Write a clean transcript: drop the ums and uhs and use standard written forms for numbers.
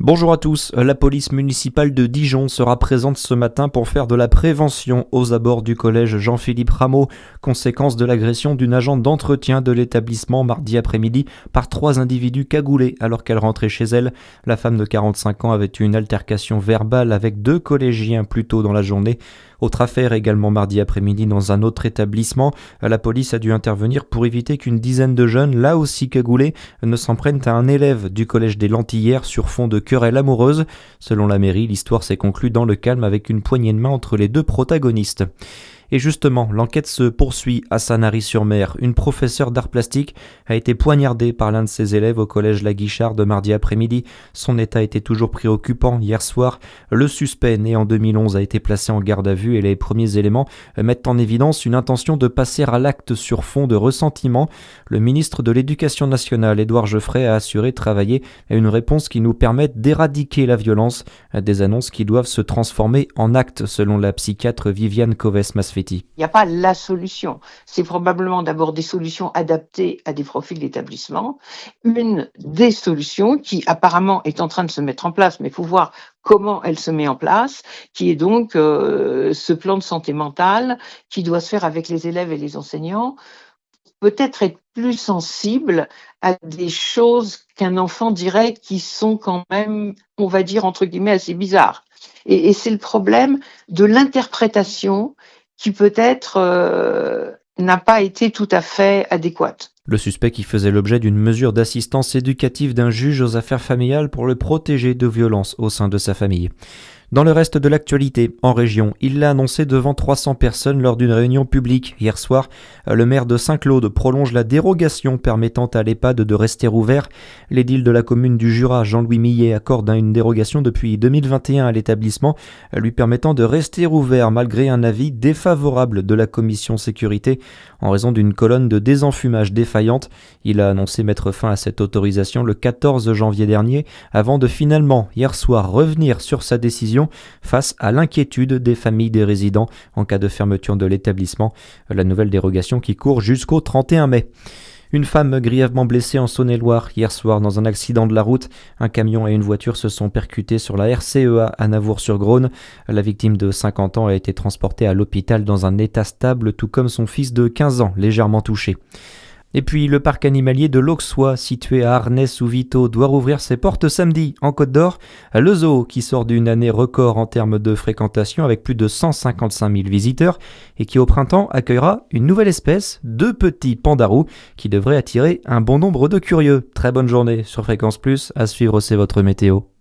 Bonjour à tous, la police municipale de Dijon sera présente ce matin pour faire de la prévention aux abords du collège Jean-Philippe Rameau, conséquence de l'agression d'une agente d'entretien de l'établissement mardi après-midi par 3 individus cagoulés alors qu'elle rentrait chez elle. La femme de 45 ans avait eu une altercation verbale avec 2 collégiens plus tôt dans la journée. Autre affaire également mardi après-midi dans un autre établissement, la police a dû intervenir pour éviter qu'une dizaine de jeunes, là aussi cagoulés, ne s'en prennent à un élève du collège des Lentillères sur fond de querelle amoureuse. Selon la mairie, l'histoire s'est conclue dans le calme avec une poignée de main entre les 2 protagonistes. Et justement, l'enquête se poursuit à Sanary-sur-Mer. Une professeure d'art plastique a été poignardée par l'un de ses élèves au collège La Guicharde mardi après-midi. Son état était toujours préoccupant hier soir. Le suspect, né en 2011, a été placé en garde à vue et les premiers éléments mettent en évidence une intention de passer à l'acte sur fond de ressentiment. Le ministre de l'Éducation nationale, Édouard Geoffrey, a assuré travailler à une réponse qui nous permette d'éradiquer la violence. Des annonces qui doivent se transformer en actes, selon la psychiatre Viviane Coves-Masfetti. Il n'y a pas la solution. C'est probablement d'abord des solutions adaptées à des profils d'établissement. Une des solutions qui apparemment est en train de se mettre en place, mais il faut voir comment elle se met en place, qui est donc ce plan de santé mentale qui doit se faire avec les élèves et les enseignants. Peut-être être plus sensible à des choses qu'un enfant dirait qui sont quand même, on va dire, entre guillemets, assez bizarres. Et c'est le problème de l'interprétation qui peut-être n'a pas été tout à fait adéquate. Le suspect qui faisait l'objet d'une mesure d'assistance éducative d'un juge aux affaires familiales pour le protéger de violences au sein de sa famille. Dans le reste de l'actualité, en région, il l'a annoncé devant 300 personnes lors d'une réunion publique. Hier soir, le maire de Saint-Claude prolonge la dérogation permettant à l'EHPAD de rester ouvert. L'édile de la commune du Jura, Jean-Louis Millet, accorde une dérogation depuis 2021 à l'établissement, lui permettant de rester ouvert malgré un avis défavorable de la commission sécurité en raison d'une colonne de désenfumage défaillante. Il a annoncé mettre fin à cette autorisation le 14 janvier dernier avant de finalement, hier soir, revenir sur sa décision face à l'inquiétude des familles des résidents en cas de fermeture de l'établissement. La nouvelle dérogation qui court jusqu'au 31 mai. Une femme grièvement blessée en Saône-et-Loire hier soir dans un accident de la route. Un camion et une voiture se sont percutés sur la RCEA à Navour-sur-Grosne. La victime de 50 ans a été transportée à l'hôpital dans un état stable, tout comme son fils de 15 ans, légèrement touché. Et puis le parc animalier de l'Auxois, situé à Arnay-sous-Vito, doit rouvrir ses portes samedi en Côte d'Or. Le zoo, qui sort d'une année record en termes de fréquentation avec plus de 155 000 visiteurs et qui au printemps accueillera une nouvelle espèce, 2 petits pandarous, qui devraient attirer un bon nombre de curieux. Très bonne journée sur Fréquence Plus, à suivre c'est votre météo.